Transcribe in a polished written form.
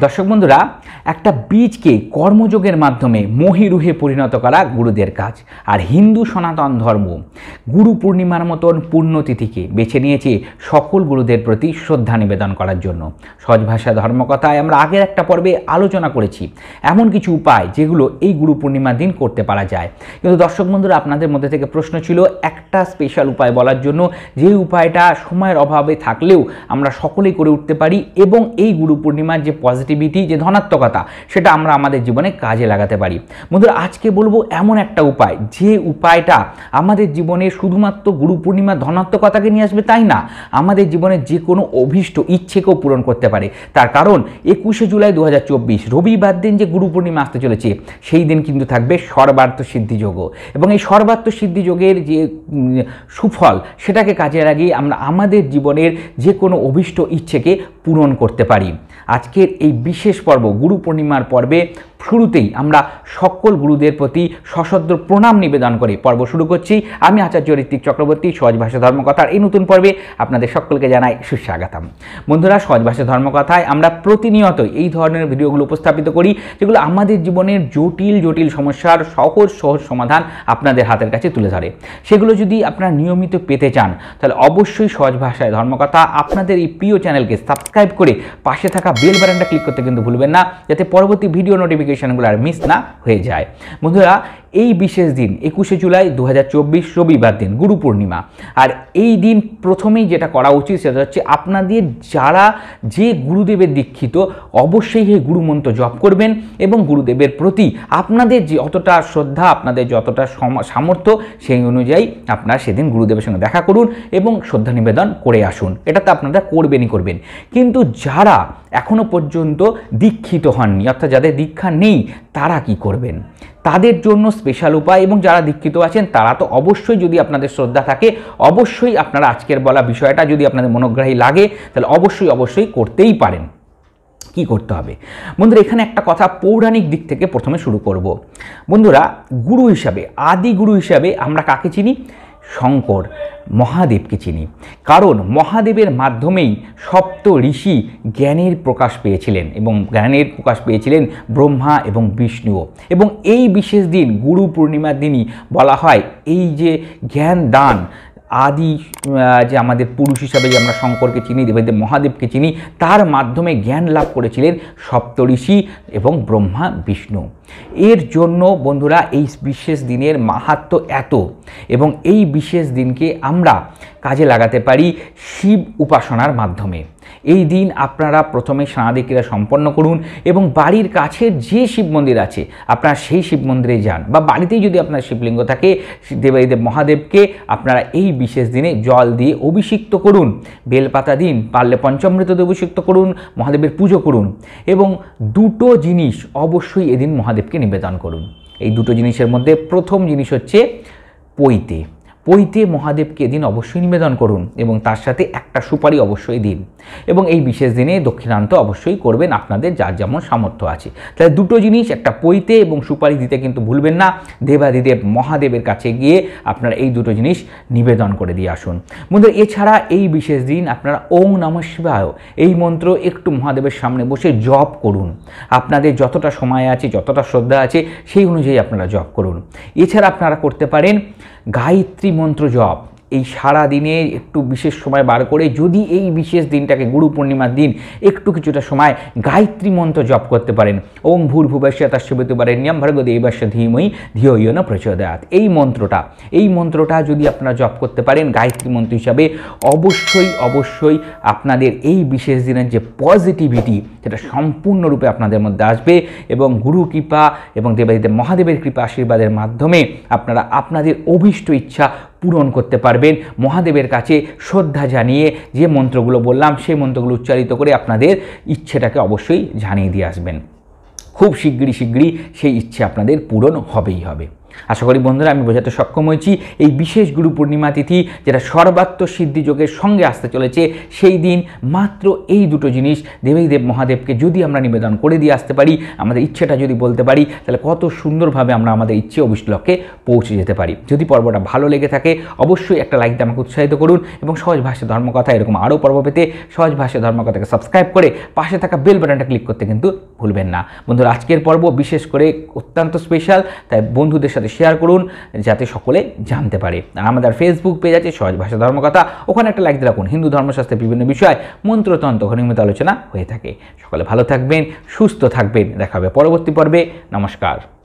দর্শক বন্ধুরা, একটা বীজকে কর্মযোগের মাধ্যমে মহিরুহে পরিণত করা গুরুদের কাজ। আর হিন্দু সনাতন ধর্ম গুরু পূর্ণিমার মতন পুণ্যতিথিকে বেছে নিয়েছে সকল গুরুদের প্রতি শ্রদ্ধা নিবেদন করার জন্য। সহজ ভাষা ধর্মকথায় আমরা আগের একটা পর্বে আলোচনা করেছি এমন কিছু উপায় যেগুলো এই গুরু পূর্ণিমার দিন করতে পারা যায়। কিন্তু দর্শক বন্ধুরা, আপনাদের মধ্যে থেকে প্রশ্ন ছিল একটা স্পেশাল উপায় বলার জন্য, যে উপায়টা সময়ের অভাবে থাকলেও আমরা সকলেই করে উঠতে পারি এবং এই গুরু পূর্ণিমার যে পজিটিভিটি, যে ধনাত্মকতা, সেটা আমরা আমাদের জীবনে কাজে লাগাতে পারি। বন্ধুরা, আজকে বলবো এমন একটা উপায়, যে উপায়টা আমাদের জীবনে শুধুমাত্র গুরু পূর্ণিমার ধনাত্মকতাকে নিয়ে আসবে তাই না, আমাদের জীবনের যে কোনো অভীষ্ট ইচ্ছেকেও পূরণ করতে পারে। তার কারণ 21শে জুলাই 2024 রবিবার দিন যে গুরু পূর্ণিমা আসতে চলেছে, সেই দিন কিন্তু থাকবে সর্বার্থ সিদ্ধি যোগ। এবং এই সর্বার্থ সিদ্ধি যোগের যে সুফল, সেটাকে কাজে লাগিয়ে আমরা আমাদের জীবনের যে কোনো অভীষ্ট ইচ্ছেকে পূরণ করতে পারি। আজকের এই বিশেষ পর্ব, গুরু পূর্ণিমার পর্বে শুরুতেই আমরা সকল গুরুদের প্রতি সশ্রদ্ধ প্রণাম নিবেদন করে পর্ব শুরু করছি। আমি আচার্য ঋত্বিক চক্রবর্তী, সহজ ভাষা ধর্মকথার এই নতুন পর্বে আপনাদের সকলকে জানাই সুস্বাগতম। বন্ধুরা, সহজ ভাষা ধর্মকথায় আমরা প্রতিনিয়তই এই ধরনের ভিডিওগুলো উপস্থাপিত করি, যেগুলো আমাদের জীবনের জটিল জটিল সমস্যার সহজ সহজ সমাধান আপনাদের হাতের কাছে তুলে ধরে। সেগুলো যদি আপনারা নিয়মিত পেতে চান, তাহলে অবশ্যই সহজ ভাষায় ধর্মকথা আপনাদের এই প্রিয় চ্যানেলকে সাবস্ক্রাইব করে পাশে থাকা বেল বাটনটা ক্লিক করতে কিন্তু ভুলবেন না, যাতে পরবর্তী ভিডিও নোটিফিকেশনগুলো আর মিস না হয়ে যায়। বন্ধুরা, এই বিশেষ দিন 21শে জুলাই 2024 রবিবার দিন গুরু পূর্ণিমা। আর এই দিন প্রথমেই যেটা করা উচিত সেটা হচ্ছে, আপনাদের যারা যে গুরুদেবের দীক্ষিত, অবশ্যই এই গুরুমন্ত্র জপ করবেন এবং গুরুদেবের প্রতি আপনাদের যে যতটা শ্রদ্ধা, আপনাদের যতটা সামর্থ্য, সেই অনুযায়ী আপনারা সেদিন গুরুদেবের সঙ্গে দেখা করুন এবং শ্রদ্ধা নিবেদন করে আসুন। এটা তো আপনারা করবেন। কিন্তু যারা এখনো পর্যন্ত দীক্ষিত হননি, অর্থাৎ যাদের দীক্ষা নেই, তারা কি করবেন? তাদের জন্য স্পেশাল উপায়। এবং যারা দীক্ষিত আছেন তারা তো অবশ্যই, যদি আপনাদের শ্রদ্ধা থাকে, অবশ্যই আপনারা আজকের বলা বিষয়টা যদি আপনাদের মনোগ্রাহী লাগে, তাহলে অবশ্যই করতেই পারেন। কি করতে হবে বন্ধুরা? এখানে একটা কথা পৌরাণিক দিক থেকে প্রথমে শুরু করব। বন্ধুরা, গুরু হিসাবে, আদি গুরু হিসাবে আমরা কাকে চিনি? শঙ্কর মহাদেবকে চিনি। কারণ মহাদেবের মাধ্যমেই সপ্ত ঋষি জ্ঞানের প্রকাশ পেয়েছিলেন এবং জ্ঞানের প্রকাশ পেয়েছিলেন ব্রহ্মা এবং বিষ্ণুও। এবং এই বিশেষ দিন গুরু পূর্ণিমার দিনই বলা হয় এই যে জ্ঞান দান, আদি যে আমাদের পুরুষ হিসাবে যে আমরা শঙ্করকে চিনি, দেবদেব মহাদেবকে চিনি, তার মাধ্যমে জ্ঞান লাভ করেছিলেন সপ্তঋষি এবং ব্রহ্মা বিষ্ণু। এর জন্য বন্ধুরা এই বিশেষ দিনের মাহাত্ম্য এত, এবং এই বিশেষ দিনকে আমরা কাজে লাগাতে পারি শিব উপাসনার মাধ্যমে। এই দিন আপনারা প্রথমে স্নানাদি ক্রিয়া সম্পন্ন করুন এবং বাড়ির কাছে যে শিব মন্দির আছে আপনারা সেই শিব মন্দিরে যান, বা বাড়িতেই যদি আপনার শিবলিঙ্গ থাকে, দেবাদিদেব মহাদেবকে আপনারা এই বিশেষ দিনে জল দিয়ে অভিষিক্ত করুন, বেলপাতা দিন, পারলে পঞ্চামৃত দিয়ে অভিষিক্ত করুন, মহাদেবের পুজো করুন। এবং দুটো জিনিস অবশ্যই এদিন মহাদেবকে নিবেদন করুন। এই দুটো জিনিসের মধ্যে প্রথম জিনিস হচ্ছে পৈতে। পৈতে মহাদেবকে এদিন অবশ্যই নিবেদন করুন এবং তার সাথে একটা সুপারি অবশ্যই দিন। এবং এই বিশেষ দিনে দক্ষিণান্ত অবশ্যই করবেন, আপনাদের যার যেমন সামর্থ্য আছে। তাহলে দুটো জিনিস, একটা পৈতে এবং সুপারি দিতে কিন্তু ভুলবেন না। দেবাদিদেব মহাদেবের কাছে গিয়ে আপনারা এই দুটো জিনিস নিবেদন করে দিয়ে আসুন। বন্ধুরা, এছাড়া এই বিশেষ দিন আপনারা ওং নমঃ শিবায় এই মন্ত্র একটু মহাদেবের সামনে বসে জপ করুন। আপনাদের যতটা সময় আছে, যতটা শ্রদ্ধা আছে, সেই অনুযায়ী আপনারা জপ করুন। এছাড়া আপনারা করতে পারেন গায়ত্রী মন্ত্র জপ। এই সারা দিনে একটু বিশেষ সময় বার করে, যদি এই বিশেষ দিনটাকে গুরু পূর্ণিমার দিন একটু কিছুটা সময় গায়ত্রী মন্ত্র জপ করতে পারেন। ওং ভূর্ভুবস্য তস্যবিতুর্বরেণ্যং ভর্গো দেবস্য ধীমহি ধিয়ো ইয়ো ন প্রচোদয়াৎ। এই মন্ত্রটা যদি আপনারা জপ করতে পারেন গায়ত্রী মন্ত্র হিসাবে, অবশ্যই আপনাদের এই বিশেষ দিনের যে পজিটিভিটি, সেটা সম্পূর্ণরূপে আপনাদের মধ্যে আসবে এবং গুরু কৃপা এবং দেবাদিদেব মহাদেবের কৃপা আশীর্বাদের মাধ্যমে আপনারা আপনাদের অভীষ্ট ইচ্ছা পূরণ করতে পারবেন। মহাদেবের কাছে শ্রদ্ধা জানিয়ে যে মন্ত্রগুলো বললাম, সেই মন্ত্রগুলো উচ্চারিত করে আপনাদের ইচ্ছেটাকে অবশ্যই জানিয়ে দিয়ে আসবেন। খুব শীঘ্রই সেই ইচ্ছে আপনাদের পূরণ হবেই হবে। আশা করি বন্ধুরা আমি বোঝাতে সক্ষম হয়েছি। এই বিশেষ গুরু পূর্ণিমা তিথি যেটা সর্বাত্ম সিদ্ধি যোগের সঙ্গে আসতে চলেছে, সেই দিন মাত্র এই দুটো জিনিস দেবাদিদেব মহাদেবকে যদি আমরা নিবেদন করে দিয়ে আসতে পারি, আমাদের ইচ্ছেটা যদি বলতে পারি, তাহলে কত সুন্দরভাবে আমরা আমাদের ইচ্ছে অভিষ্ট লক্ষ্যে পৌঁছে যেতে পারি। যদি পর্বটা ভালো লেগে থাকে অবশ্যই একটা লাইক দিয়ে আমাকে উৎসাহিত করুন এবং সহজ ভাষায় ধর্মকথা এরকম আরও পর্ব পেতে সহজ ভাষায় ধর্মকথাকে সাবস্ক্রাইব করে পাশে থাকা বেল বাটনটা ক্লিক করতে কিন্তু ভুলবেন না। বন্ধুরা আজকের পর্ব বিশেষ করে অত্যন্ত স্পেশাল, তাই বন্ধুদের সাথে শেয়ার করুন যাতে সকলে জানতে পারে। আর আমাদের ফেসবুক পেজ আছে সহজ ভাষা ধর্মকথা, ওখানে একটা লাইক দিয়ে রাখুন। হিন্দু ধর্মশাস্ত্রের বিভিন্ন বিষয় মন্ত্রতন্ত্র নিয়মিত আলোচনা হয়ে থাকে। সকলে ভালো থাকবেন, সুস্থ থাকবেন। দেখা হবে পরবর্তী পর্বে। নমস্কার।